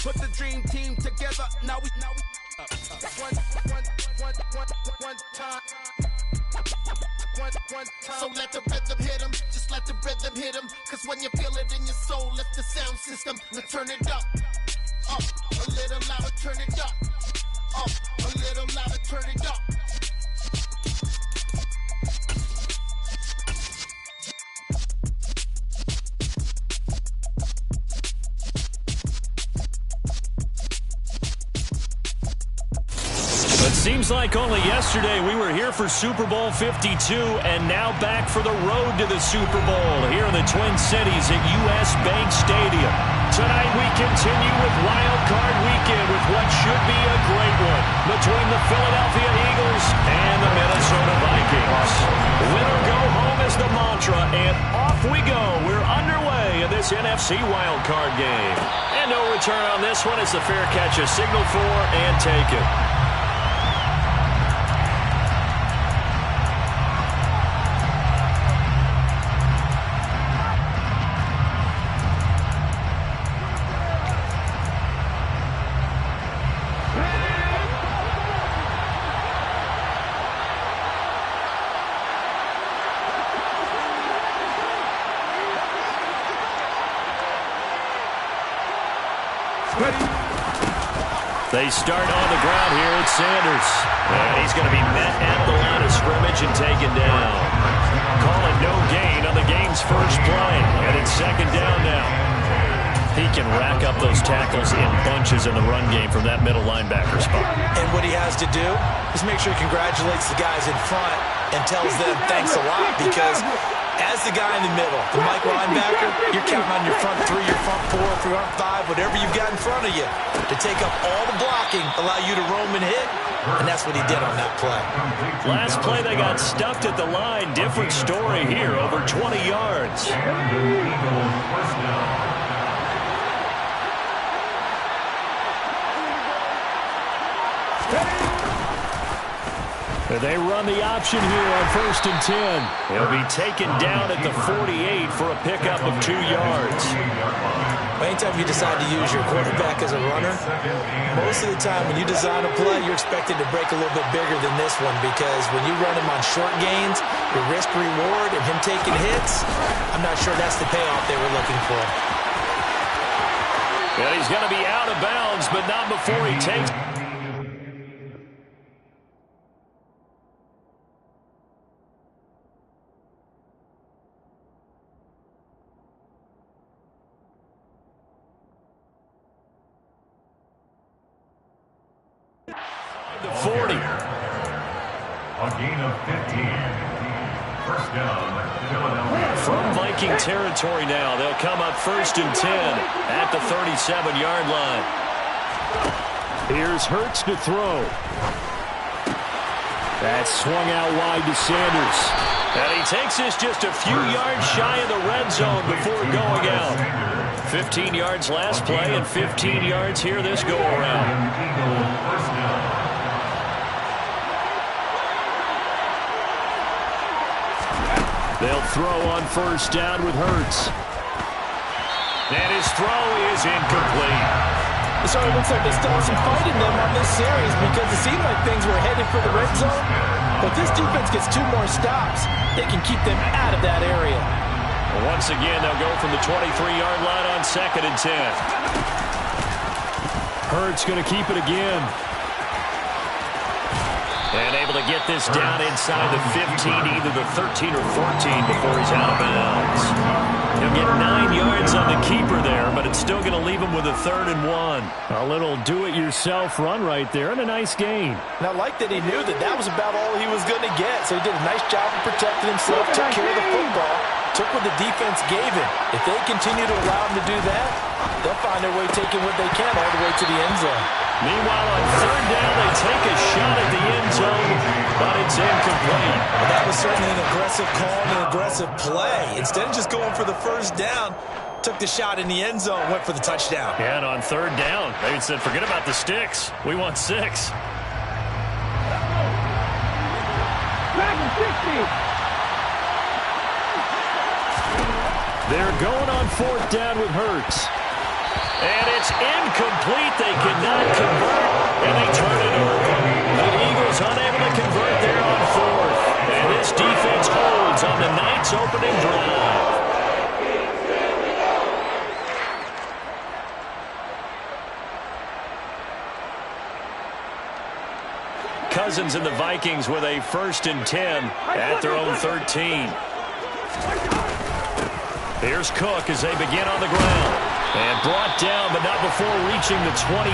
Put the dream team together. Now we one time. One time. So let the rhythm hit him. Just let the rhythm hit him. Cause when you feel it in your soul, lift the sound system. Now turn it up. Up. A little louder, turn it up. Up. A little louder, turn it up. It seems like only yesterday we were here for Super Bowl 52 and now back for the road to the Super Bowl here in the Twin Cities at US Bank Stadium. Tonight we continue with Wild Card Weekend with what should be a great one between the Philadelphia Eagles and the Minnesota Vikings. Win or go home is the mantra, and off we go. We're underway in this NFC Wild Card game. And no return on this one as the fair catch is signaled for and taken. They start on the ground here. It's Sanders. And he's going to be met at the line of scrimmage and taken down. Call it no gain on the game's first play. And it's second down now. He can rack up those tackles in bunches in the run game from that middle linebacker spot. And what he has to do is make sure he congratulates the guys in front and tells them thanks a lot, because as the guy in the middle, the Mike linebacker, you're counting on your front three, your front four, front five, whatever you've got in front of you to take up all the blocking, allow you to roam and hit, and that's what he did on that play. Last play they got stuffed at the line. Different story here, over 20 yards. They run the option here on 1st and 10. He'll be taken down at the 48 for a pickup of 2 yards. Anytime you decide to use your quarterback as a runner, most of the time when you design a play, you're expected to break a little bit bigger than this one, because when you run him on short gains, your risk-reward and him taking hits, I'm not sure that's the payoff they were looking for. And he's going to be out of bounds, but not before he takes... The 40. A gain of 15. First down, Philadelphia. From Viking territory now, they'll come up 1st and 10 at the 37-yard line. Here's Hurts to throw. That's swung out wide to Sanders. And he takes this just a few yards shy of the red zone before going out. 15 yards last play and 15 yards here this go-around. They'll throw on 1st down with Hurts. And his throw is incomplete. So it looks like they still have some fight in them on this series, because it seemed like things were headed for the red zone. But this defense gets 2 more stops. They can keep them out of that area. Well, once again, they'll go from the 23-yard line on 2nd and 10. Hurts going to keep it again. And able to get this down inside the 15, either the 13 or 14 before he's out of bounds. He'll get 9 yards on the keeper there, but it's still going to leave him with a 3rd and 1. A little do-it-yourself run right there, and a nice gain. And I like that he knew that that was about all he was going to get, so he did a nice job of protecting himself, took care of the football, took what the defense gave him. If they continue to allow him to do that, they'll find their way taking what they can all the way to the end zone. Meanwhile, on 3rd down, they take a shot at the end zone, but it's incomplete. Well, that was certainly an aggressive call and an aggressive play. Instead of just going for the 1st down, took the shot in the end zone, went for the touchdown. Yeah, and on 3rd down, they said, forget about the sticks. We want 6. They're going on 4th down with Hurts. And it's incomplete. They cannot convert, and they turn it over. The Eagles unable to convert there on fourth. And this defense holds on the night's opening drive. Cousins and the Vikings with a 1st and 10 at their own 13. Here's Cook as they begin on the ground. And brought down, but not before reaching the 25.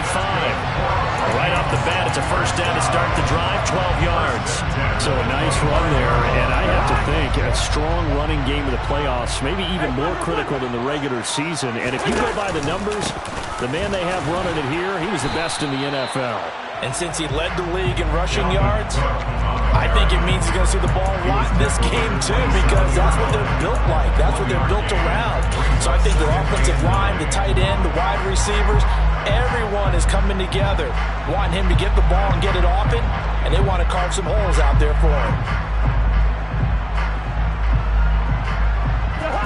Right off the bat, it's a 1st down to start the drive, 12 yards. So a nice run there, and I have to think a strong running game of the playoffs, maybe even more critical than the regular season. And if you go by the numbers, the man they have running it here, he was the best in the NFL. And since he led the league in rushing yards, I think it means he's going to see the ball a lot in this game, too, because that's what they're built like. That's what they're built around. So I think the offensive line, the tight end, the wide receivers, everyone is coming together, wanting him to get the ball and get it open, and they want to carve some holes out there for him.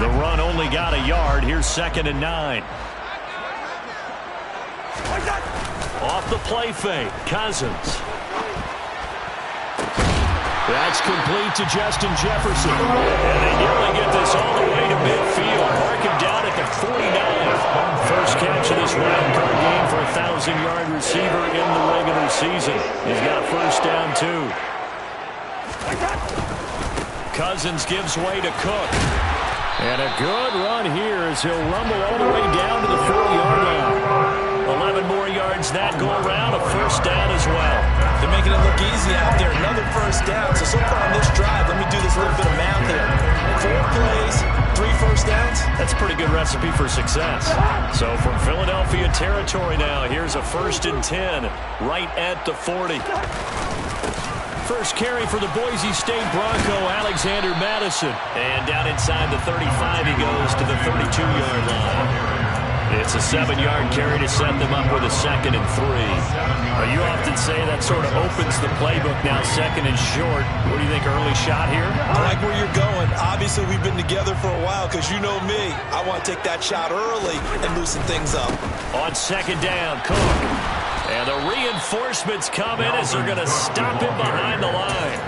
The run only got a yard. Here's 2nd and 9. Off the play fake, Cousins. That's complete to Justin Jefferson. And they nearly get this all the way to midfield. Mark him down at the 49. First catch of this wild card game for a 1,000-yard receiver in the regular season. He's got 1st down, too. Cousins gives way to Cook. And a good run here as he'll rumble all the way down to the 40-yard line. 11 more yards that go around, a 1st down as well. They're making it look easy out there. Another 1st down. So far on this drive, let me do this little bit of math here. 4 plays, 3 1st downs. That's a pretty good recipe for success. So from Philadelphia territory now, here's a 1st and 10 right at the 40. First carry for the Boise State Bronco, Alexander Madison. And down inside the 35, he goes to the 32-yard line. It's a 7-yard carry to set them up with a 2nd and 3. You often say that sort of opens the playbook now, 2nd and short. What do you think, early shot here? I like where you're going. Obviously, we've been together for a while because you know me. I want to take that shot early and loosen things up. On 2nd down, Cook. And the reinforcements come in as they're going to stop him behind the line.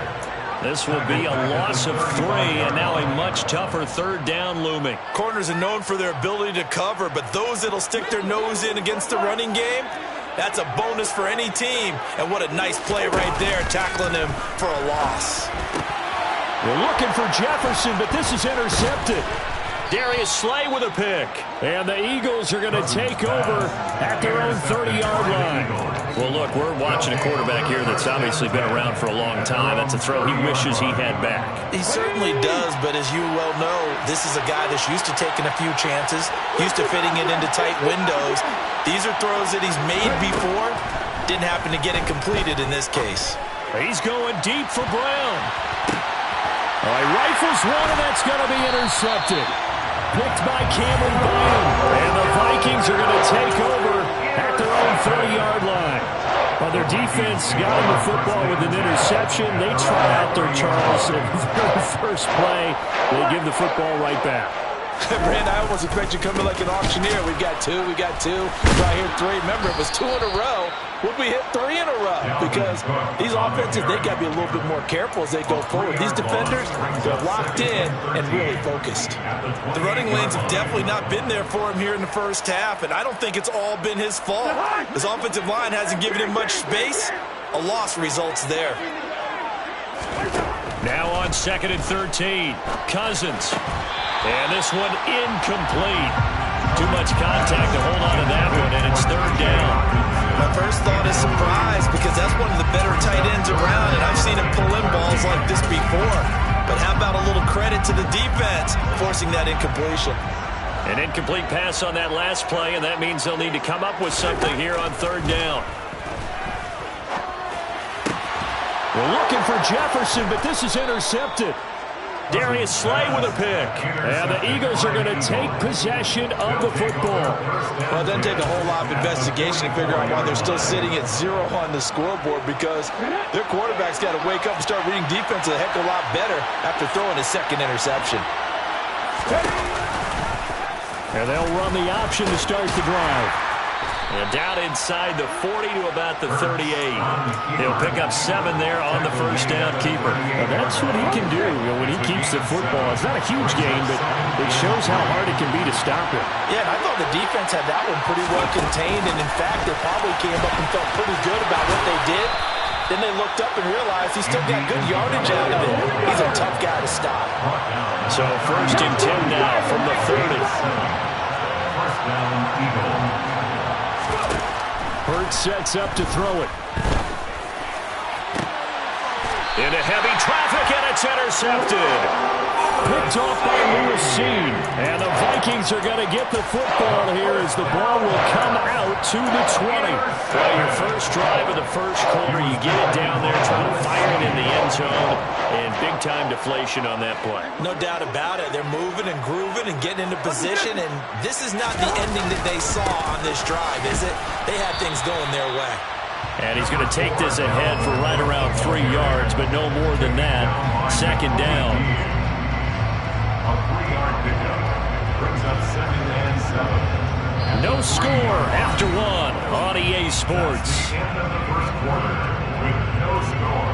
This will be a loss of 3, and now a much tougher 3rd down looming. Corners are known for their ability to cover, but those that'll stick their nose in against the running game, that's a bonus for any team. And what a nice play right there, tackling him for a loss. We're looking for Jefferson, but this is intercepted. Darius Slay with a pick. And the Eagles are going to take over at their own 30-yard line. Well, look, we're watching a quarterback here that's obviously been around for a long time. That's a throw he wishes he had back. He certainly does, but as you well know, this is a guy that's used to taking a few chances, used to fitting it into tight windows. These are throws that he's made before. Didn't happen to get it completed in this case. He's going deep for Brown. All right, rifles one, and that's going to be intercepted. Picked by Cameron Bynum. And the Vikings are going to take over at their own 30-yard line. Well, their defense got him the football with an interception. They try out their Charles in the very first play. They give the football right back. Brand, I almost expect you coming like an auctioneer. We've got 2, we got 2. Right here, 3. Remember, it was 2 in a row. Would we hit 3 in a row? Because these offenses, they got to be a little bit more careful as they go forward. These defenders, they're locked in and really focused. The running lanes have definitely not been there for him here in the first half, and I don't think it's all been his fault. His offensive line hasn't given him much space. A loss results there. Now on 2nd and 13, Cousins. And this one incomplete. Too much contact to hold on to that one, and it's 3rd down. My first thought is surprise because that's one of the better tight ends around, and I've seen him pull in balls like this before. But how about a little credit to the defense forcing that incompletion? An incomplete pass on that last play, and that means they'll need to come up with something here on 3rd down. We're looking for Jefferson, but this is intercepted. Darius Slay with a pick. And the Eagles are going to take possession of the football. Well, it doesn't take a whole lot of investigation to figure out why they're still sitting at 0 on the scoreboard, because their quarterback's got to wake up and start reading defense a heck of a lot better after throwing his 2nd interception. And they'll run the option to start the drive. And down inside the 40 to about the 38. He'll pick up 7 there on the first down keeper. Now that's what he can do when he keeps the football. It's not a huge gain, but it shows how hard it can be to stop it. Yeah, and I thought the defense had that one pretty well contained, and in fact, they probably came up and felt pretty good about what they did. Then they looked up and realized he still got good yardage out of it. He's a tough guy to stop. So 1st and 10 now from the 30. First down, Eagles. Hurts sets up to throw it. Into heavy traffic, and it's intercepted. Picked off by Lewis Seen. And the Vikings are going to get the football here as the ball will come out to the 20. Well, your first drive of the first quarter, you get it down there, try to fire it in the end zone, and big-time deflation on that play. No doubt about it. They're moving and grooving and getting into position, and this is not the ending that they saw on this drive, is it? They had things going their way. And he's going to take this ahead for right around 3 yards, but no more than that. 2nd down. A 3-yard pickup brings up 2nd and 7. No score after 1 on EA Sports. That's the end of the first quarter with no score.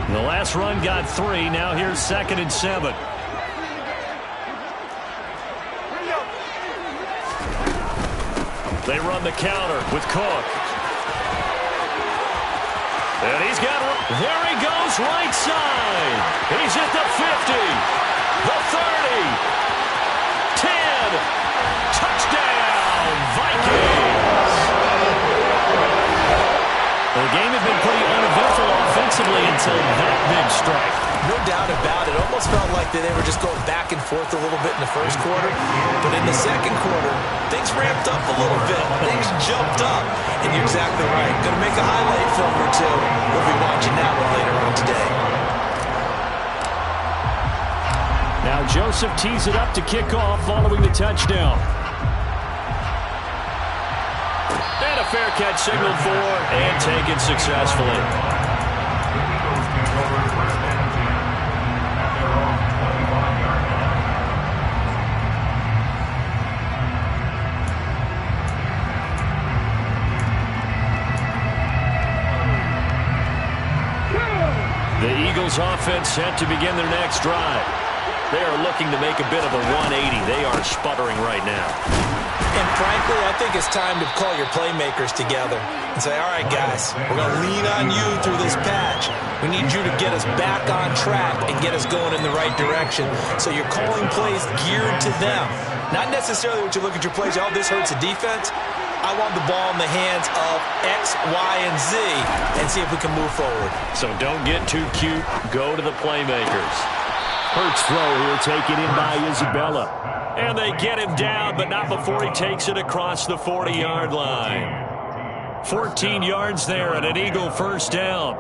The last run got 3. Now here's 2nd and 7. They run the counter with Cook. And he's got... There he goes, right side. He's at the 50. The 30. 10. Touchdown, Vikings. The game had been pretty uneventful offensively until that big strike. No doubt about it. Almost felt like they were just going back and forth a little bit in the first quarter. But in the second quarter, things ramped up a little bit. Things jumped up. And you're exactly right. Going to make a highlight film or two. We'll be watching that one later on today. Now Joseph tees it up to kick off following the touchdown. And a fair catch signaled for and taken successfully. The Eagles take over 1st and 10 at their own 25-yard line. The Eagles offense set to begin their next drive. They are looking to make a bit of a 180. They are sputtering right now. And frankly, I think it's time to call your playmakers together and say, all right, guys, we're going to lean on you through this patch. We need you to get us back on track and get us going in the right direction. So you're calling plays geared to them. Not necessarily what you look at your plays, oh, this hurts the defense. I want the ball in the hands of X, Y, and Z and see if we can move forward. So don't get too cute. Go to the playmakers. Hurts throw here taken in by Isabella. And they get him down, but not before he takes it across the 40-yard line. 14 yards there and an Eagle first down.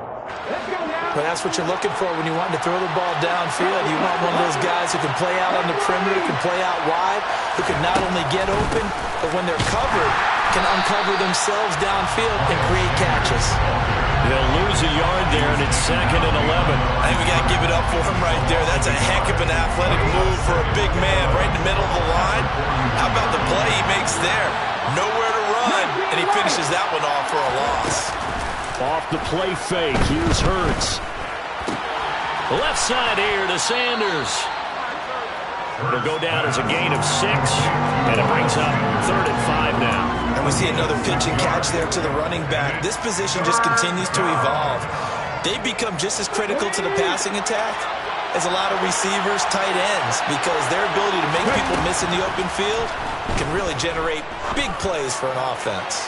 But that's what you're looking for when you want to throw the ball downfield. You want one of those guys who can play out on the perimeter, can play out wide, who can not only get open, but when they're covered, can uncover themselves downfield and create catches. They'll lose a yard there, and it's 2nd and 11. I think we got to give it up for him right there. That's a heck of an athletic move for a big man right in the middle of the line. How about the play he makes there? Nowhere to run, and he finishes that one off for a loss. Off the play fake, here's Hurts. Left side here to Sanders. It'll go down as a gain of 6, and it brings up 3rd and 5 now. And we see another pitch and catch there to the running back. This position just continues to evolve. They become just as critical to the passing attack as a lot of receivers, tight ends, because their ability to make people miss in the open field can really generate big plays for an offense.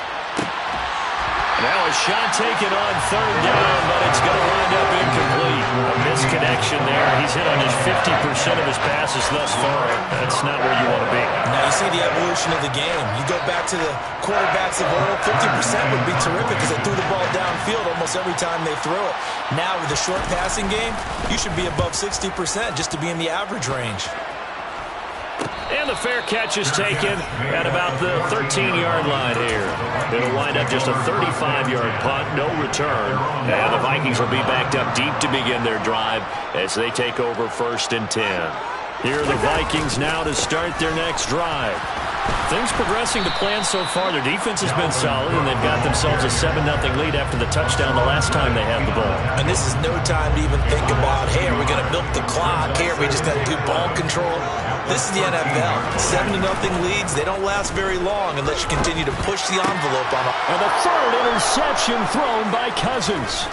Now a shot taken on 3rd down, but it's going to wind up incomplete. A misconnection there. He's hit on just 50% of his passes thus far. That's not where you want to be. Now you see the evolution of the game. You go back to the quarterbacks of old, 50% would be terrific because they threw the ball downfield almost every time they threw it. Now with the short passing game, you should be above 60% just to be in the average range. And the fair catch is taken at about the 13-yard line here. It'll wind up just a 35-yard punt, no return. And the Vikings will be backed up deep to begin their drive as they take over 1st and 10. Here are the Vikings now to start their next drive. Things progressing to plan so far. Their defense has been solid, and they've got themselves a 7-0 lead after the touchdown the last time they had the ball. And this is no time to even think about, hey, are we going to milk the clock? Hey, are we just going to do ball control? This is the NFL. 7-0 leads, they don't last very long unless you continue to push the envelope on them. And the third interception thrown by Cousins.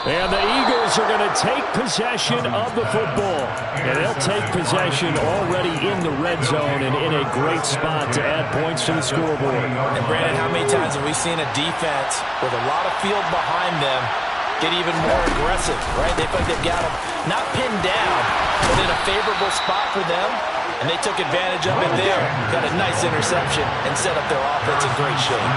And the Eagles are going to take possession of the football. And they'll take possession already in the red zone and in a great spot to add points to the scoreboard. And Brandon, how many times have we seen a defense with a lot of field behind them get even more aggressive, right? They feel like they've got them not pinned down, but in a favorable spot for them. And they took advantage of it there. Got a nice interception and set up their offense in great shape.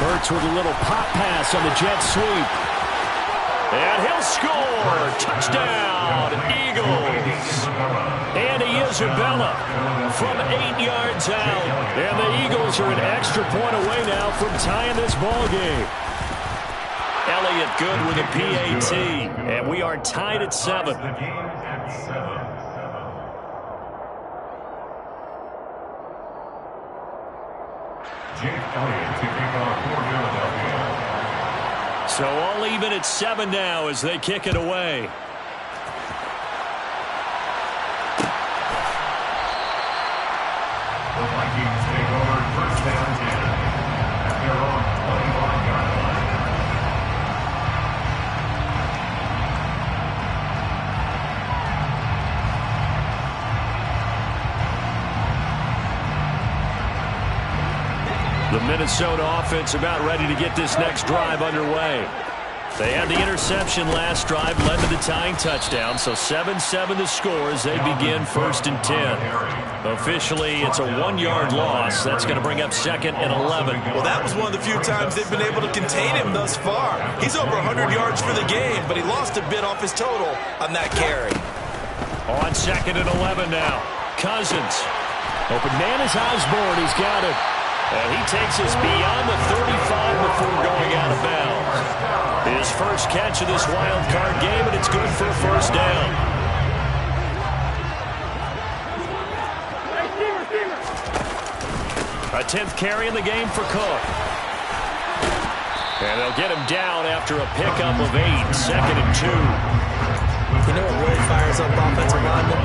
Hurts with a little pop pass on the jet sweep. And he'll score. Touchdown, Eagles. And Isabella from 8 yards out. And the Eagles are an extra point away now from tying this ball game. Elliott good with a PAT. And we are tied at 7. So all even at 7 now as they kick it away. The Vikings take over 1st and 10 at their own 25-yard line. The Minnesota offense about ready to get this next drive underway. They had the interception last drive, led to the tying touchdown, so 7-7 the score as they begin 1st and 10. Officially, it's a 1-yard loss. That's going to bring up 2nd and 11. Well, that was one of the few times they've been able to contain him thus far. He's over 100 yards for the game, but he lost a bit off his total on that carry. On 2nd and 11 now. Cousins. Open man is Osborne. He's got it. And he takes us beyond the 35 before going out of bounds. His first catch of this wild card game, and it's good for a 1st down. A 10th carry in the game for Cook. And they'll get him down after a pickup of 8, 2nd and 2. You know what really fires up offensive linemen?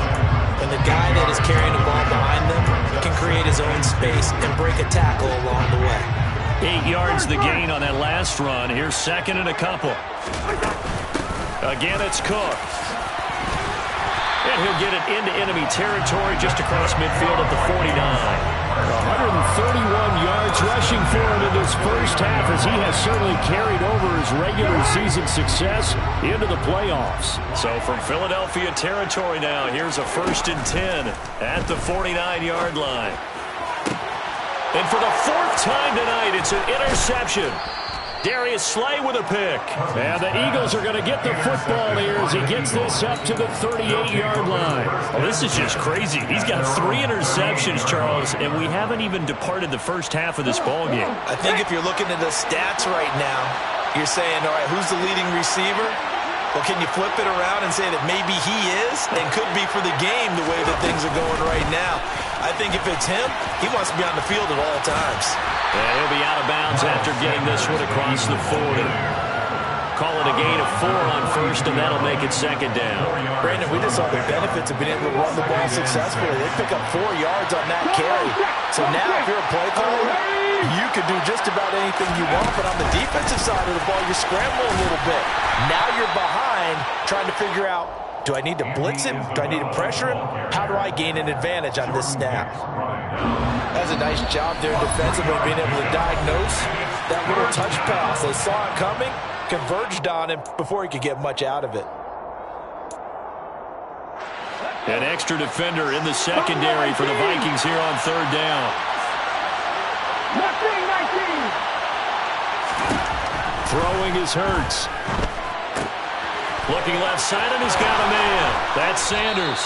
When the guy that is carrying the ball behind them can create his own space and break a tackle along the way. 8 yards the gain on that last run. Here's 2nd and a couple. Again, it's Cook. And he'll get it into enemy territory just across midfield at the 49. 131 yards rushing for him in this first half as he has certainly carried over his regular season success into the playoffs. So from Philadelphia territory now, here's a 1st and 10 at the 49-yard line. And for the 4th time tonight, it's an interception. Darius Slay with a pick. And the Eagles are going to get the football here as he gets this up to the 38-yard line. Well, this is just crazy. He's got 3 interceptions, Charles, and we haven't even departed the first half of this ball game. I think if you're looking at the stats right now, you're saying, all right, who's the leading receiver? Well, can you flip it around and say that maybe he is and could be for the game the way that things are going right now? I think if it's him, he wants to be on the field at all times. And he'll be out of bounds after getting this one across the 40. Call it a gain of 4 on 1st, and that'll make it 2nd down. Brandon, we just saw the benefits of being able to run the ball successfully. They pick up 4 yards on that carry. So now if you're a play caller, you can do just about anything you want, but on the defensive side of the ball, you're scrambling a little bit. Now you're behind trying to figure out, do I need to blitz him? Do I need to pressure him? How do I gain an advantage on this snap? That's a nice job there defensively, being able to diagnose that little touch pass. They saw it coming, converged on him before he could get much out of it. An extra defender in the secondary for the Vikings here on 3rd down. Throwing is Hurts. Looking left side, and he's got a man. That's Sanders.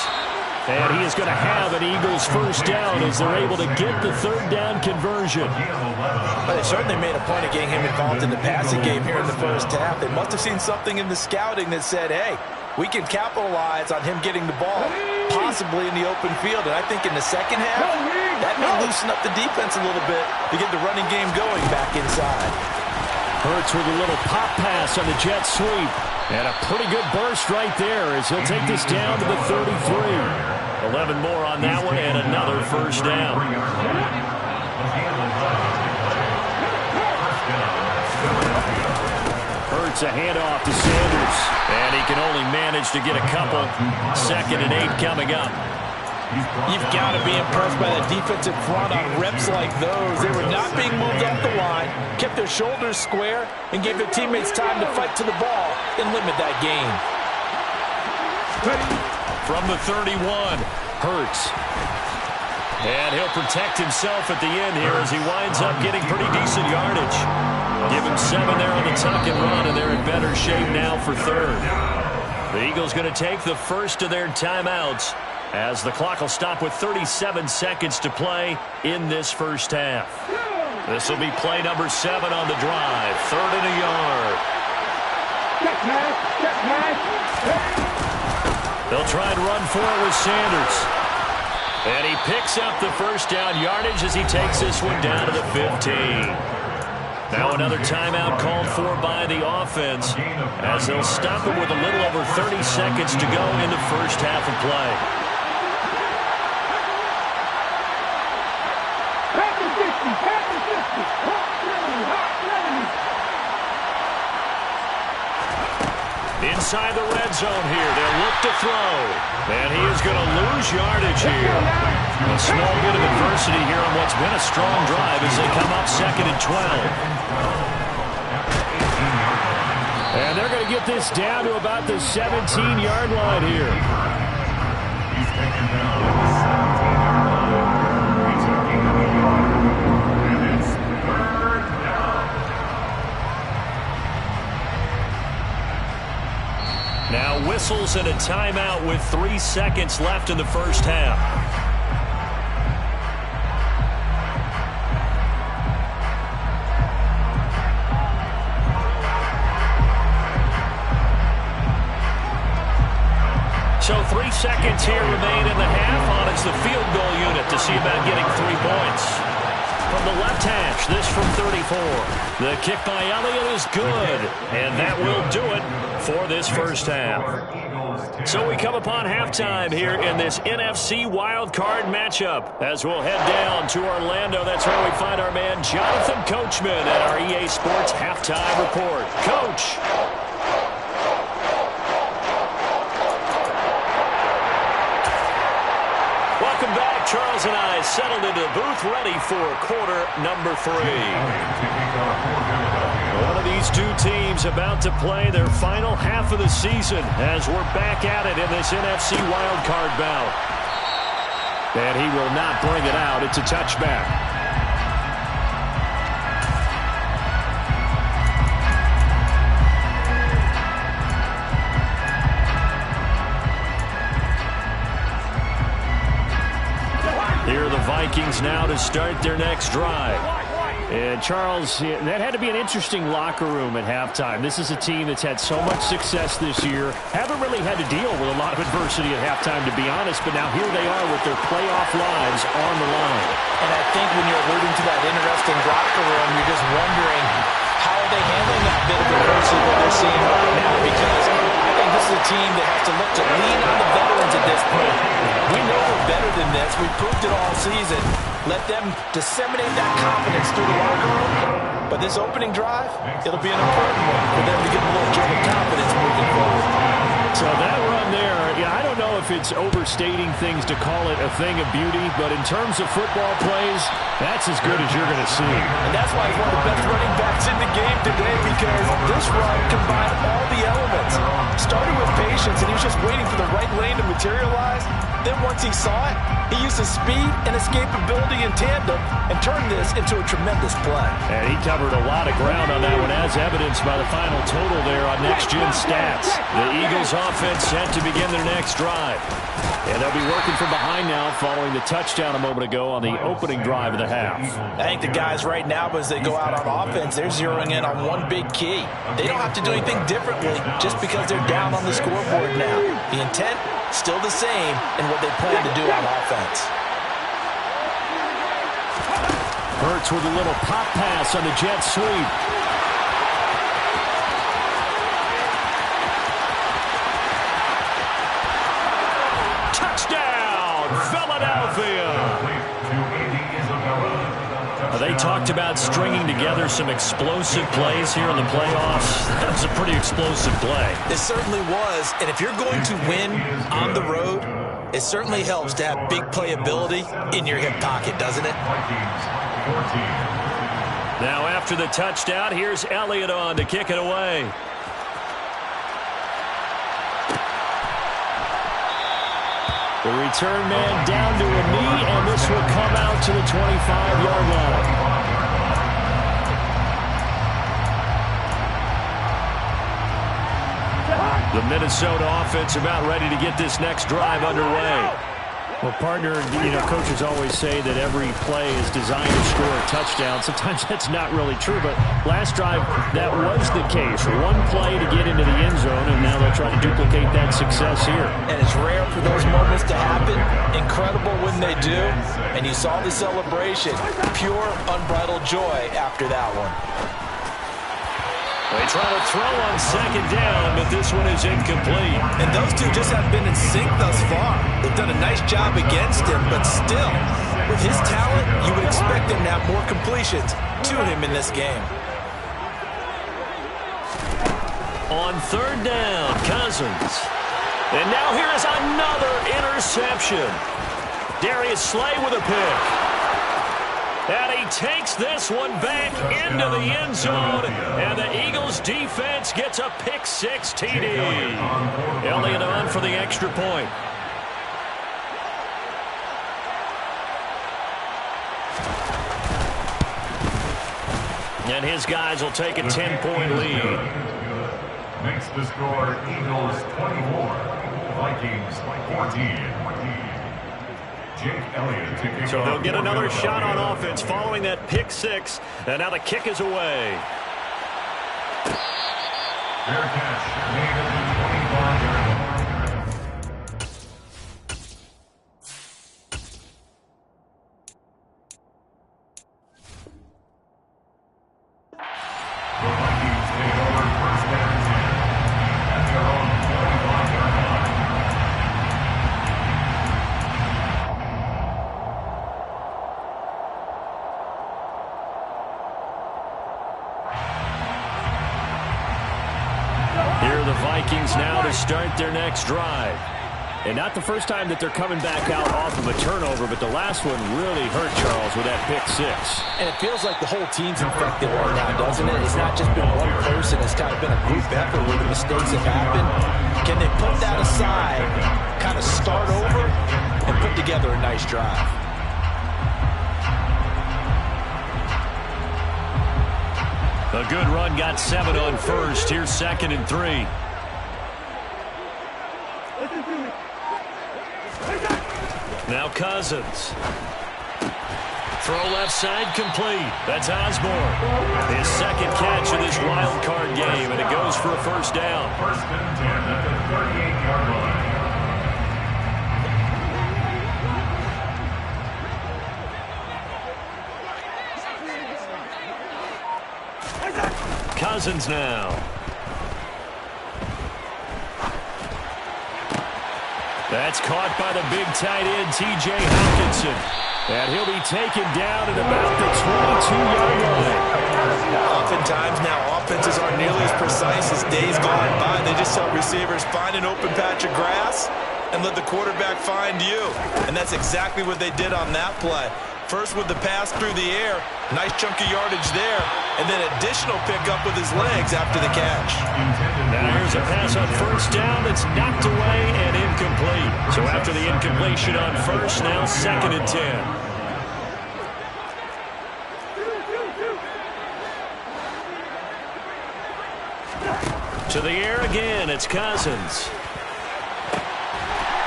And he is going to have an Eagles first down as they're able to get the third down conversion. Well, they certainly made a point of getting him involved in the passing game here in the first half. They must have seen something in the scouting that said, hey, we can capitalize on him getting the ball, possibly in the open field. And I think in the second half, that may loosen up the defense a little bit to get the running game going back inside. Hurts with a little pop pass on the jet sweep. And a pretty good burst right there as he'll take this down to the 33. 11 more on that one and another first down. Hurts a handoff to Sanders. And he can only manage to get a couple. 2nd and 8 coming up. You've got to be impressed by that defensive front on reps like those. They were not being moved off the line, kept their shoulders square, and gave their teammates time to fight to the ball and limit that gain. From the 31, Hurts. And he'll protect himself at the end here as he winds up getting pretty decent yardage. Give him 7 there on the tuck and run, and they're in better shape now for third. The Eagles going to take the first of their timeouts, as the clock will stop with 37 seconds to play in this first half. This will be play number 7 on the drive. 3rd and a yard. They'll try and run for it with Sanders. And he picks up the first down yardage as he takes this one down to the 15. Now another timeout called for by the offense, as they'll stop him with a little over 30 seconds to go in the first half of play. Inside the red zone here, they'll look to throw. And he is going to lose yardage here. A small bit of adversity here on what's been a strong drive as they come up 2nd and 12. And they're going to get this down to about the 17-yard line here. He's taken down at the 17-yard line. He's taking a yard. And it's 3rd down. Now whistles and a timeout with 3 seconds left in the first half. So 3 seconds here remain in the half. On it's the field goal unit to see about getting 3 points. From the left hash, this from 34. The kick by Elliott is good, and that will do it for this first half. So we come upon halftime here in this NFC wildcard matchup as we'll head down to Orlando. That's where we find our man Jonathan Coachman at our EA Sports Halftime Report. Coach. Welcome back. Charles and I settled into the booth ready for quarter number 3. One of these two teams about to play their final half of the season as we're back at it in this NFC wildcard bout. And he will not bring it out. It's a touchback. Here are the Vikings now to start their next drive. And, Charles, that had to be an interesting locker room at halftime. This is a team that's had so much success this year. Haven't really had to deal with a lot of adversity at halftime, to be honest, but now here they are with their playoff lives on the line. And I think when you're alluding to that interesting locker room, you're just wondering how are they handling that bit of adversity that they're seeing right now, because I think this is a team that has to look to lean on the veterans at this point. We know we're better than this. We proved it all season. Let them disseminate that confidence through the locker room. But this opening drive, it'll be an important one for them to get a little kick of confidence moving forward. So that run there, I don't know if it's overstating things to call it a thing of beauty, but in terms of football plays, that's as good as you're going to see. And that's why he's one of the best running backs in the game today, because this run combined all the elements. Started with patience. patience, and he was just waiting for the right lane to materialize. Then once he saw it, he used his speed and escapability in tandem and turned this into a tremendous play. And he covered a lot of ground on that one, as evidenced by the final total there on Next Gen Stats. The Eagles offense set to begin their next drive. And they'll be working from behind now following the touchdown a moment ago on the opening drive of the half. I think the guys right now, as they go out on offense, they're zeroing in on one big key. They don't have to do anything differently just because they're down on the scoreboard now. The intent, still the same in what they plan to do on offense. Hurts with a little pop pass on the jet sweep. Touchdown, Philadelphia! They talked about stringing together some explosive plays here in the playoffs. That was a pretty explosive play. It certainly was, and if you're going to win on the road, it certainly helps to have big playability in your hip pocket, doesn't it? Now after the touchdown, here's Elliott on to kick it away. The return man down to a knee, and this will come out to the 25-yard line. The Minnesota offense about ready to get this next drive underway. Well, partner, coaches always say that every play is designed to score a touchdown. Sometimes that's not really true, but last drive, that was the case. One play to get into the end zone, and now they'll try to duplicate that success here. And it's rare for those moments to happen. Incredible when they do. And you saw the celebration. Pure, unbridled joy after that one. They try to throw on second down, but this one is incomplete. And those two just have been in sync thus far. They've done a nice job against him, but still, with his talent, you would expect him to have more completions to him in this game. On third down, Cousins. And now here is another interception. Darius Slay with a pick. And he takes this one back into the end zone. And the Eagles defense gets a pick-six TD. Elliott on for the extra point. And his guys will take a 10-point lead. Makes the score Eagles 24, Vikings 14. So they'll get another shot on offense following that pick six. And now the kick is away. Fair catch made at the 25-yard line. The Vikings take over first down and 10 at their own 25-yard line. Here are the Vikings now to start their next drive. And not the first time that they're coming back out off of a turnover, but the last one really hurt Charles with that pick six. And it feels like the whole team's infected right now, doesn't it? It's not just been one person. It's kind of been a group effort where the mistakes have happened. Can they put that aside, kind of start over, and put together a nice drive? A good run got 7 on first. Here's 2nd and 3. Now Cousins. Throw left side complete. That's Osborne. His second catch of this wild card game, and it goes for a first down. First and 10 at the 38-yard line. Cousins now. That's caught by the big tight end, T.J. Hockenson. And he'll be taken down at about the 22-yard line. Oftentimes now, offenses aren't nearly as precise as days gone by. They just help receivers find an open patch of grass and let the quarterback find you. And that's exactly what they did on that play. First with the pass through the air, nice chunk of yardage there, and then additional pickup with his legs after the catch. Now here's throws a pass on first down. It's knocked away and incomplete. So after the incompletion on first, now 2nd and 10. To the air again, it's Cousins.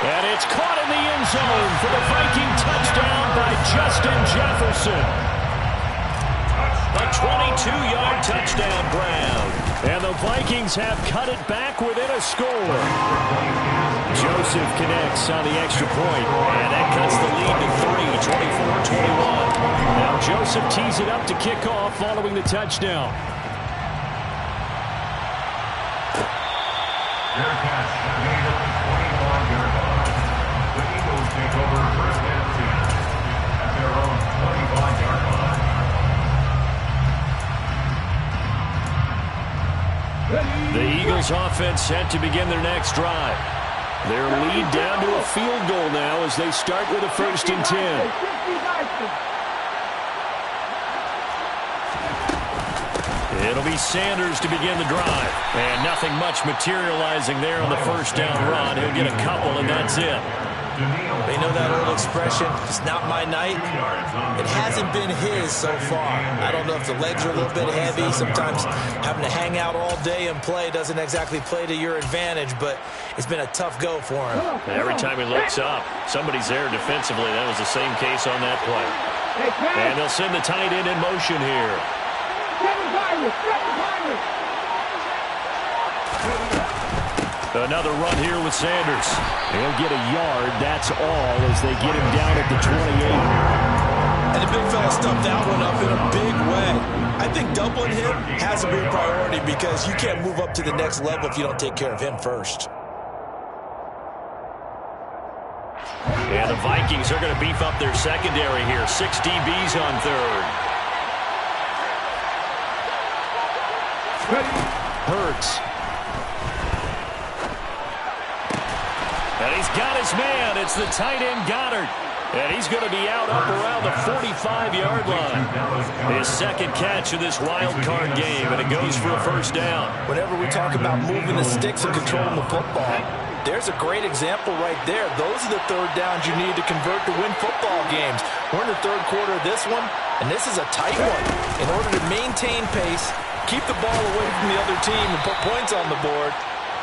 And it's caught in the end zone for the Viking touchdown by Justin Jefferson. A 22-yard touchdown grab. And the Vikings have cut it back within a score. Joseph connects on the extra point, and that cuts the lead to 3, 24-21. Now Joseph tees it up to kick off following the touchdown. Their catch made at the 25-yard line. The Eagles take over 1st and 10 at their own 25-yard line. The Eagles offense set to begin their next drive. Their lead down to a field goal now as they start with a 1st and 10. It'll be Sanders to begin the drive. And nothing much materializing there on the first down run. He'll get a couple, and that's it. They know that old expression, it's not my night. It hasn't been his so far. I don't know if the legs are a little bit heavy. Sometimes having to hang out all day and play doesn't exactly play to your advantage, but it's been a tough go for him. Every time he looks up, somebody's there defensively. That was the same case on that play. And they'll send the tight end in motion here. Another run here with Sanders. He'll get a yard, that's all, as they get him down at the 28. And the big fella stuffed that one up in a big way. I think doubling him has to be a priority because you can't move up to the next level if you don't take care of him first. And the Vikings are going to beef up their secondary here. 6 DBs on 3rd. Hurts. And he's got his man. It's the tight end Goddard. And he's going to be out up around the 45-yard line. His 2nd catch of this wild card game, and it goes for a 1st down. Whenever we talk about moving the sticks and controlling the football, there's a great example right there. Those are the 3rd downs you need to convert to win football games. We're in the 3rd quarter of this one, and this is a tight one. In order to maintain pace, keep the ball away from the other team and put points on the board,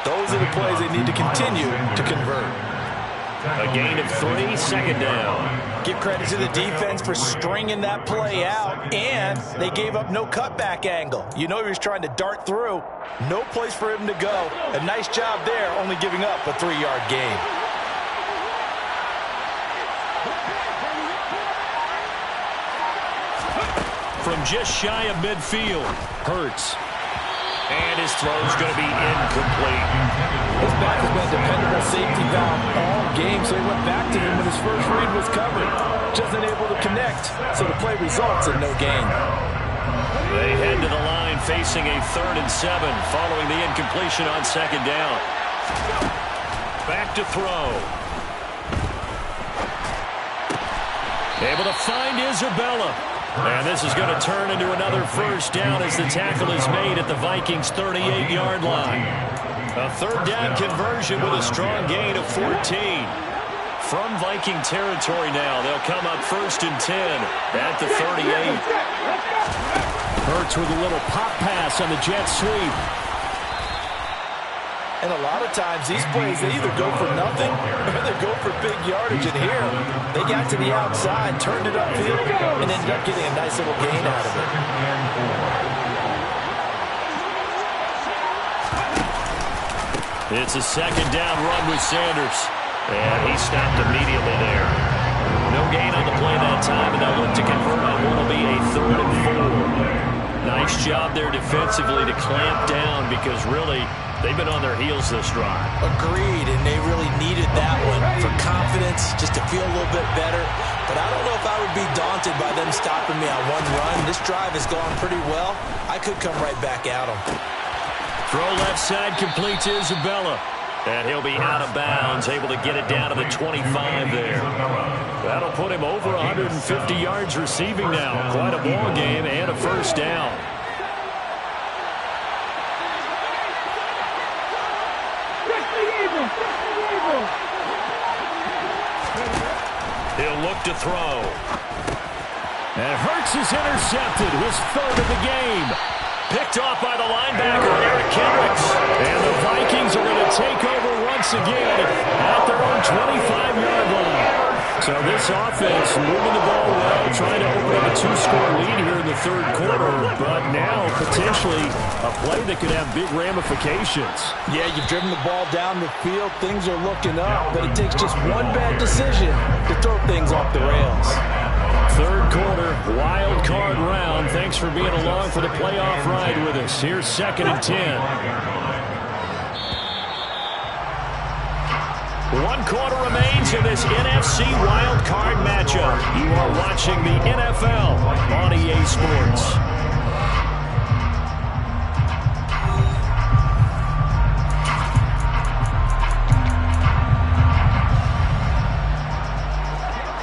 those are the plays they need to continue to convert. A gain of 3, 2nd down. Give credit to the defense for stringing that play out, and they gave up no cutback angle. You know he was trying to dart through. No place for him to go. A nice job there, only giving up a 3-yard gain. From just shy of midfield, Hurts. And his throw's going to be incomplete. His back has been a dependable safety valve all game, so he went back to him when his first read was covered. Just unable to connect, so the play results in no gain. They head to the line facing a 3rd and 7 following the incompletion on 2nd down. Back to throw. Able to find Isabella. And this is going to turn into another 1st down as the tackle is made at the Vikings' 38-yard line. A 3rd down conversion with a strong gain of 14. From Viking territory now, they'll come up 1st and 10 at the 38. Hurts with a little pop pass on the jet sweep. And a lot of times, these plays, they either go for nothing or they go for big yardage. And here, they got to the outside, turned it upfield, and ended up getting a nice little gain out of it. It's a 2nd down run with Sanders. And he stopped immediately there. No gain on the play that time, and they'll look to convert on what will be a 3rd and 4. Nice job there defensively to clamp down because really they've been on their heels this drive. Agreed, and they really needed that one for confidence, just to feel a little bit better. But I don't know if I would be daunted by them stopping me on one run. This drive has gone pretty well. I could come right back at them. Throw left side complete to Isabella. And he'll be out of bounds, able to get it down to the 25 there. That'll put him over 150 yards receiving now. Quite a ball game and a 1st down. He'll look to throw. And Hurts is intercepted, his third of the game. Picked off by the linebacker, Eric Kendricks. And the Vikings are going to take over once again at their own 25-yard line. So this offense moving the ball well, trying to open up a 2-score lead here in the third quarter, but now potentially a play that could have big ramifications. Yeah, you've driven the ball down the field. Things are looking up, but it takes just one bad decision to throw things off the rails. Third quarter, wild card round. Thanks for being along for the playoff ride with us. Here's 2nd and 10. 1 quarter remains in this NFC wild card matchup. You are watching the NFL on EA Sports.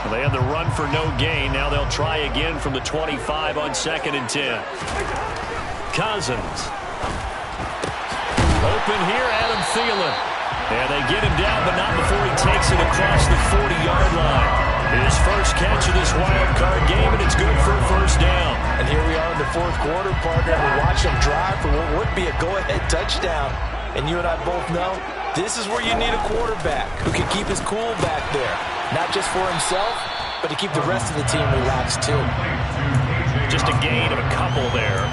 They had the run for no gain. Now they'll try again from the 25 on 2nd and 10. Cousins. Open here, Adam Thielen. And they get him down, but not before he takes it across the 40-yard line. His first catch of this wild card game, and it's good for a first down. And here we are in the fourth quarter, partner, and we watch him drive for what would be a go-ahead touchdown. And you and I both know this is where you need a quarterback who can keep his cool back there. Not just for himself, but to keep the rest of the team relaxed too. Just a gain of a couple there,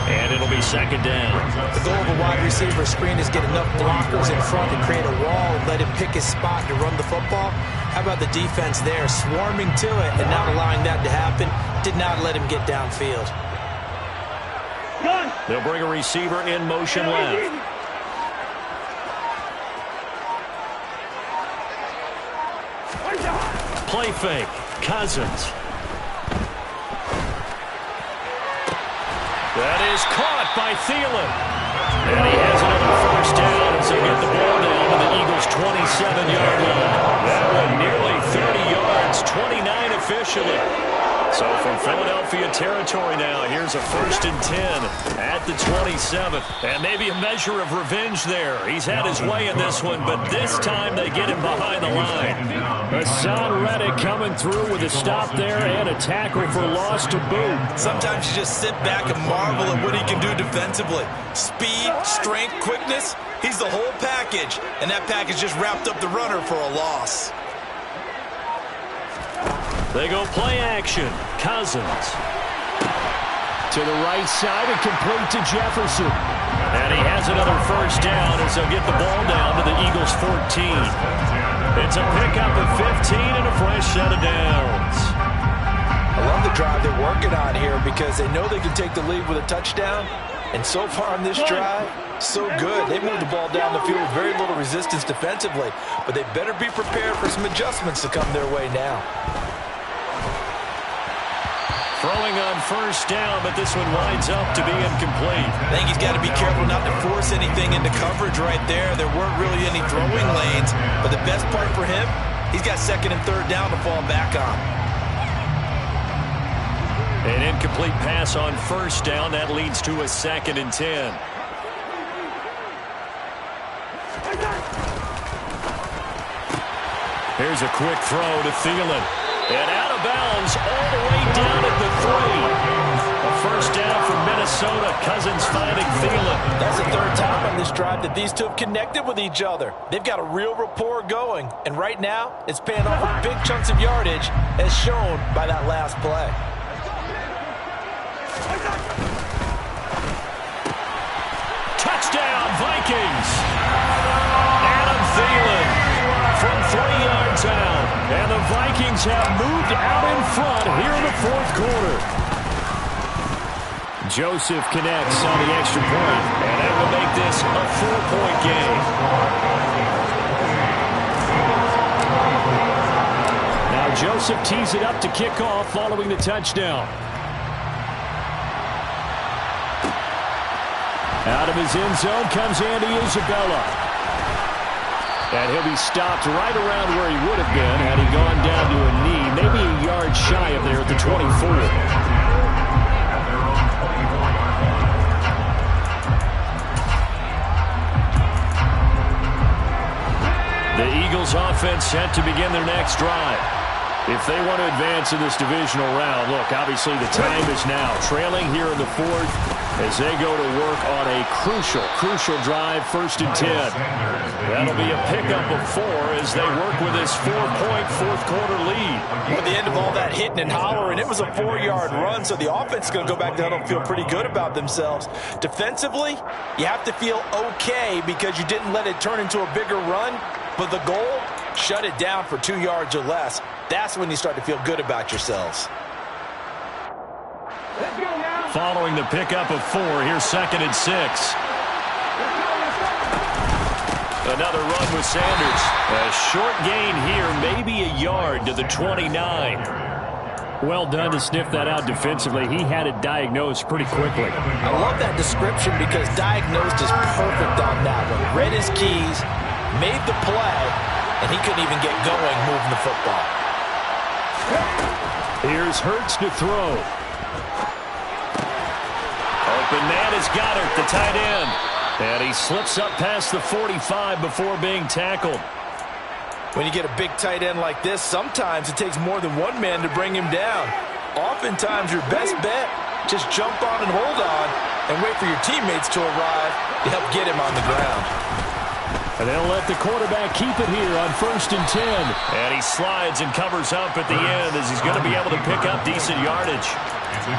and it'll be 2nd down. The goal of a wide receiver screen is get enough blockers in front to create a wall and let him pick his spot to run the football. How about the defense there, swarming to it and not allowing that to happen? Did not let him get downfield. They'll bring a receiver in motion left. Play fake. Cousins. That is caught by Thielen. And he has another first down as they get the ball down to the Eagles' 27-yard line. That one nearly 30 yards, 29 officially. So from Philadelphia territory now, here's a 1st and 10 at the 27th. And maybe a measure of revenge there. He's had his way in this one, but this time they get him behind the line. Hassan Reddick coming through with a stop there and a tackle for loss to boot. Sometimes you just sit back and marvel at what he can do defensively. Speed, strength, quickness, he's the whole package. And that package just wrapped up the runner for a loss. They go play action. Cousins. To the right side and complete to Jefferson. And he has another first down as they'll get the ball down to the Eagles' 14. It's a pickup of 15 and a fresh set of downs. I love the drive they're working on here because they know they can take the lead with a touchdown. And so far on this drive, so good. They moved the ball down the field with very little resistance defensively. But they better be prepared for some adjustments to come their way now. Throwing on first down, but this one winds up to be incomplete. I think he's got to be careful not to force anything into coverage right there. There weren't really any throwing lanes, but the best part for him, he's got 2nd and 3rd down to fall back on. An incomplete pass on first down. That leads to a 2nd and 10. Here's a quick throw to Thielen. And out of bounds all the way down at the 3. A first down for Minnesota. Cousins finding Thielen. That's the 3rd time on this drive that these two have connected with each other. They've got a real rapport going. And right now, it's paying off with big chunks of yardage as shown by that last play. Touchdown, Vikings. Adam Thielen from 3 yards out. And the Vikings have moved out in front here in the 4th quarter. Joseph connects on the extra point, and that will make this a 4-point game. Now Joseph tees it up to kick off following the touchdown. Out of his end zone comes Andy Isabella. And he'll be stopped right around where he would have been had he gone down to a knee, maybe a yard shy of there at the 24. The Eagles offense set to begin their next drive. If they want to advance in this divisional round, look, obviously the time is now. Trailing here in the fourth as they go to work on a crucial drive, 1st and 10. That'll be a pickup of 4 as they work with this 4-point fourth-quarter lead. At the end of all that hitting and hollering, it was a 4-yard run, so the offense is going to go back down and feel pretty good about themselves. Defensively, you have to feel okay because you didn't let it turn into a bigger run, but the goal, shut it down for 2 yards or less. That's when you start to feel good about yourselves. Following the pickup of 4, here's 2nd and 6. Another run with Sanders. A short gain here, maybe a yard to the 29. Well done to sniff that out defensively. He had it diagnosed pretty quickly. I love that description because diagnosed is perfect on that one. Read his keys, made the play, and he couldn't even get going moving the football. Here's Hurts to throw. Open man is Goddard, the tight end. And he slips up past the 45 before being tackled. When you get a big tight end like this, sometimes it takes more than one man to bring him down. Oftentimes, your best bet, just jump on and hold on and wait for your teammates to arrive to help get him on the ground. And they'll let the quarterback keep it here on 1st and 10. And he slides and covers up at the end as he's going to be able to pick up decent yardage.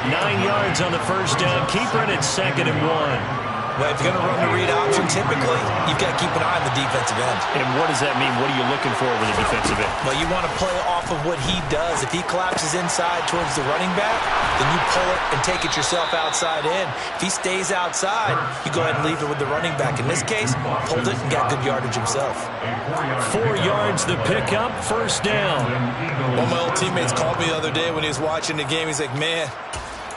9 yards on the first down. Keeper in at 2nd and 1. Well, if you're going to run the read option, typically, you've got to keep an eye on the defensive end. And what does that mean? What are you looking for with the defensive end? Well, you want to play off of what he does. If he collapses inside towards the running back, then you pull it and take it yourself outside in. If he stays outside, you go ahead and leave it with the running back. In this case, pulled it and got good yardage himself. 4 yards the pickup, 1st down. One of my old teammates called me the other day when he was watching the game. He's like, man,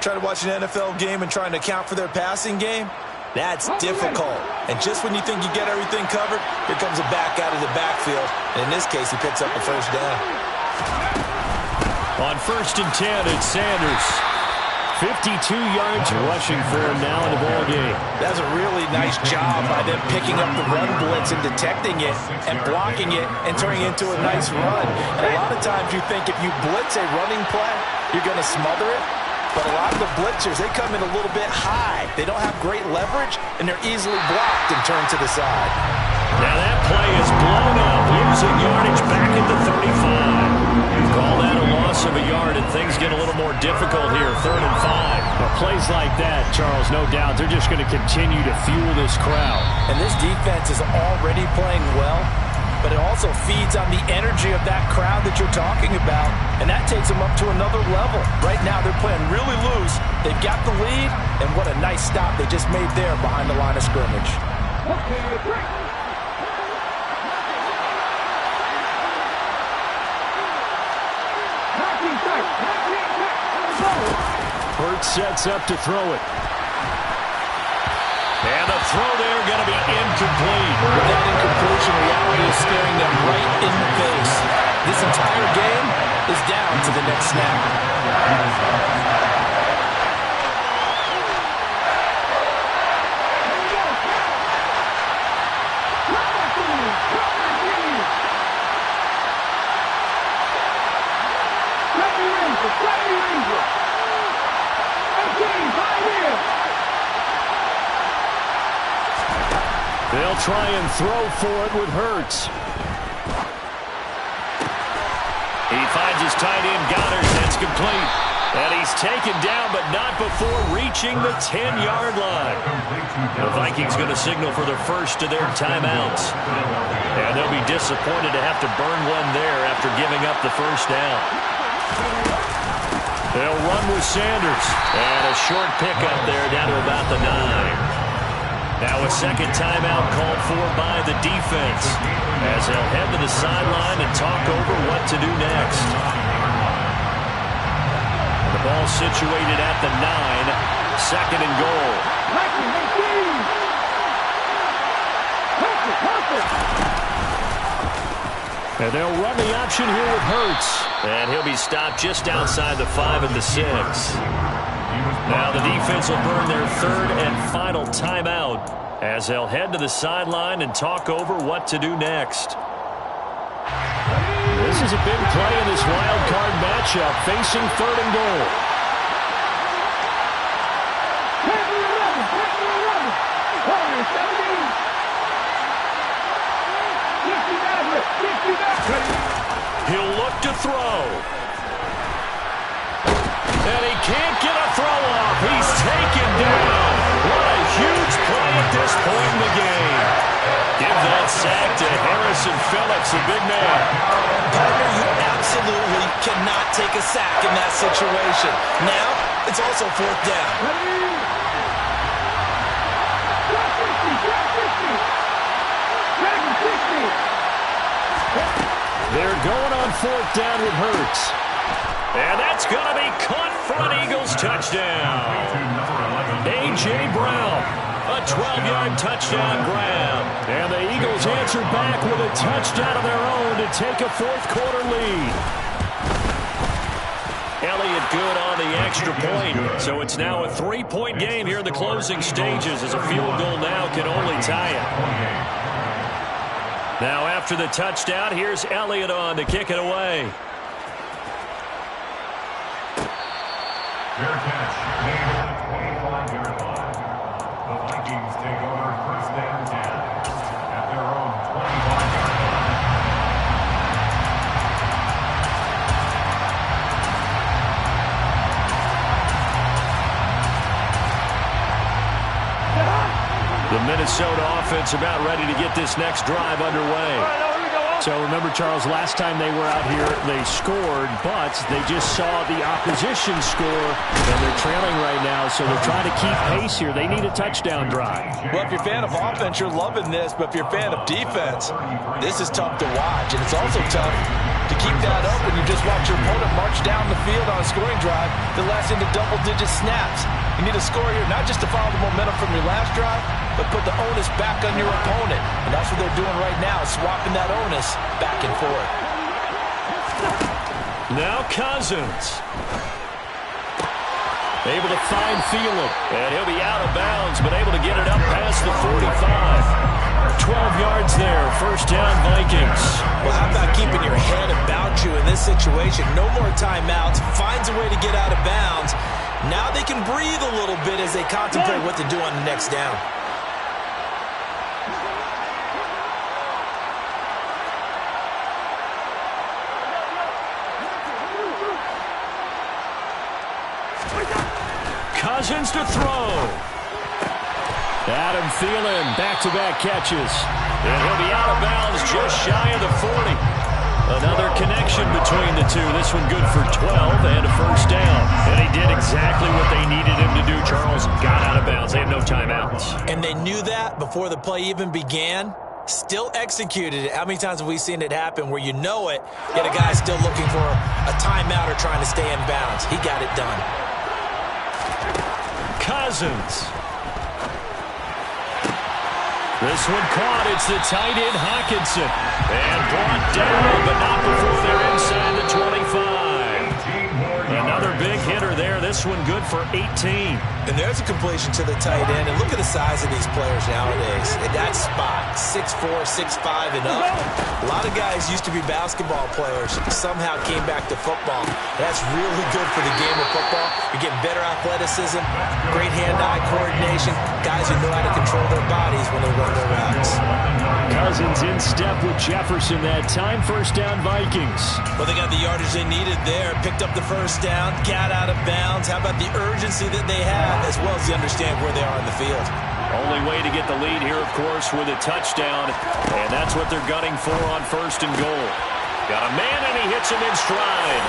trying to watch an NFL game and trying to account for their passing game? That's difficult. And just when you think you get everything covered, here comes a back out of the backfield. And in this case, he picks up a 1st down. On 1st and 10, it's Sanders. 52 yards rushing for him now in the ball game. That's a really nice job by them picking up the run blitz and detecting it and blocking it and turning it into a nice run. And a lot of times you think if you blitz a running play, you're going to smother it. But a lot of the blitzers, they come in a little bit high. They don't have great leverage, and they're easily blocked and turned to the side. Now that play is blown up, losing yardage back at the 35. Call that a loss of a yard, and things get a little more difficult here, 3rd and 5. Well, plays like that, Charles, no doubt, they're just going to continue to fuel this crowd. And this defense is already playing well, but it also feeds on the energy of that crowd that you're talking about, and that takes them up to another level. Right now, they're playing really loose. They've got the lead, and what a nice stop they just made there behind the line of scrimmage. Hurts sets up to throw it. And the throw there going to be incomplete. With that incompletion, reality is staring them right in the face. This entire game is down to the next snap. They'll try and throw for it with Hurts. He finds his tight end, Goddard. That's complete. And he's taken down, but not before reaching the 10-yard line. The Vikings going to signal for the first of their timeouts. And they'll be disappointed to have to burn one there after giving up the 1st down. They'll run with Sanders. And a short pickup there down to about the 9. Now a 2nd timeout called for by the defense as they'll head to the sideline and talk over what to do next. The ball situated at the 9, 2nd and goal. And they'll run the option here with Hurts. And he'll be stopped just outside the 5 and the 6. Now the defense will burn their 3rd and final timeout as they'll head to the sideline and talk over what to do next. This is a big play in this wild card matchup, facing 3rd and goal. He'll look to throw. And he can't get a throw off. He's taken down. What a huge play at this point in the game. Give that sack to Harrison Phillips, a big man. Partner, you absolutely cannot take a sack in that situation. Now, it's also 4th down. They're going on 4th down with Hurts. And that's going to be caught for an Eagles touchdown. A.J. Brown, a 12-yard touchdown grab. And the Eagles answer back with a touchdown of their own to take a 4th quarter lead. Elliott good on the extra point. So it's now a 3-point game here in the closing stages, as a field goal now can only tie it. Now after the touchdown, here's Elliott on to kick it away. Fair catch made at the 25-yard line. The Vikings take over 1st and 10 at their own 25-yard line. The Minnesota offense about ready to get this next drive underway. So remember, Charles, last time they were out here, they scored, but they just saw the opposition score, and they're trailing right now, so they're trying to keep pace here. They need a touchdown drive. Well, if you're a fan of offense, you're loving this, but if you're a fan of defense, this is tough to watch, and it's also tough to keep that up when you just watch your opponent march down the field on a scoring drive that lasts into double-digit snaps. You need a score here, not just to follow the momentum from your last drive, but put the onus back on your opponent. And that's what they're doing right now, swapping that onus back and forth. Now Cousins. Able to find Thielen. And he'll be out of bounds, but able to get it up past the 45. 12 yards there, 1st down Vikings. Well, how about keeping your head about you in this situation? No more timeouts. Finds a way to get out of bounds. Now they can breathe a little bit as they contemplate what to do on the next down. Cousins to throw. Adam Thielen, back-to-back catches. And he'll be out of bounds just shy of the 40. Another connection between the two. This one good for 12 and a 1st down. And he did exactly what they needed him to do, Charles. Got out of bounds. They have no timeouts. And they knew that before the play even began. Still executed it. How many times have we seen it happen where you know it, yet a guy's still looking for a timeout or trying to stay in bounds? He got it done. Cousins. This one caught. It's the tight end Hockenson. And brought down, but not before they're inside the 25. Another big hitter there. This one good for 18. And there's a completion to the tight end. And look at the size of these players nowadays. At that spot, 6'4", 6'5", and up. A lot of guys used to be basketball players. Somehow came back to football. That's really good for the game of football. You're getting better athleticism, great hand-eye coordination. Guys who know how to control their bodies when they run their routes. Cousins in step with Jefferson that time. 1st down Vikings. Well, they got the yardage they needed there. Picked up the 1st down. Got out of bounds. How about the urgency that they have, as well as they understand where they are in the field? Only way to get the lead here, of course, with a touchdown. And that's what they're gunning for on 1st and goal. Got a man, and he hits him in stride.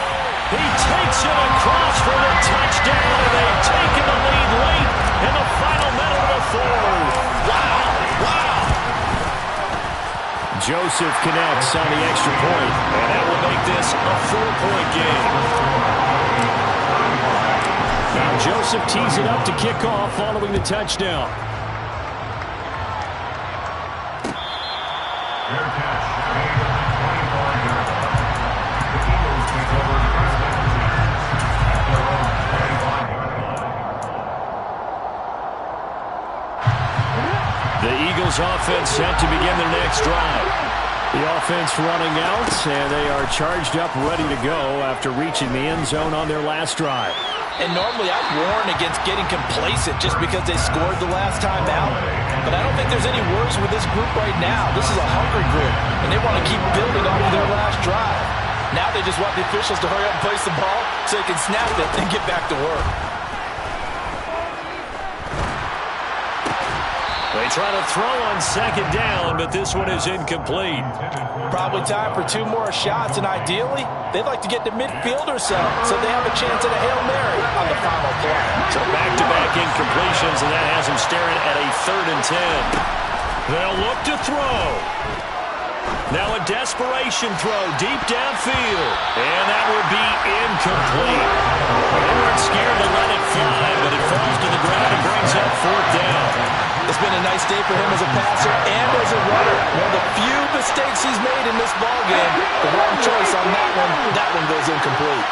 He takes it across for the touchdown, and they've taken the lead late in the final minute of the 4th. Wow! Wow! Joseph connects on the extra point, and that will make this a 4-point game. Now Joseph tees it up to kick off following the touchdown. Fair catch made at the 25-yard line. The Eagles take over 1st and 10 at their own 25-yard line. The Eagles offense set to begin their next drive. The offense running out, and they are charged up, ready to go after reaching the end zone on their last drive. And normally I'd warn against getting complacent just because they scored the last time out. But I don't think there's any worries with this group right now. This is a hungry group, and they want to keep building off of their last drive. Now they just want the officials to hurry up and place the ball so they can snap it and get back to work. They try to throw on second down, but this one is incomplete. Probably time for 2 more shots, and ideally, they'd like to get to midfield or so they have a chance at a Hail Mary on the final play. So back-to-back incompletions, and that has them staring at a 3rd and 10. They'll look to throw. Now a desperation throw deep downfield, and that will be incomplete. They weren't scared to let it fly, but it falls to the ground and brings up 4th down. It's been a nice day for him as a passer and as a runner. One of the few mistakes he's made in this ballgame. The wrong choice on that one. That one goes incomplete.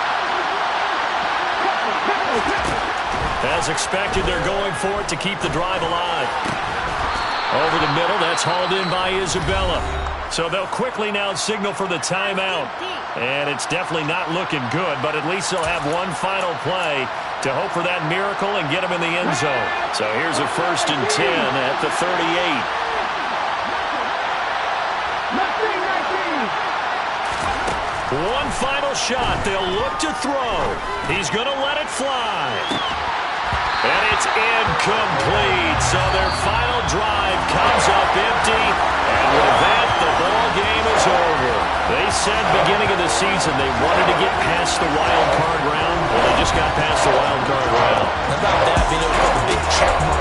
As expected, they're going for it to keep the drive alive. Over the middle, that's hauled in by Isabella. So they'll quickly now signal for the timeout. And it's definitely not looking good, but at least they'll have one final play to hope for that miracle and get them in the end zone. So here's a 1st and 10 at the 38. One final shot. They'll look to throw. He's going to let it fly. And it's incomplete. So their final drive comes up empty. And with that, the ball game is over. They said beginning of the season they wanted to get past the wild card round. Well, they just got past the wild card round. How about that? Being able to put the big check mark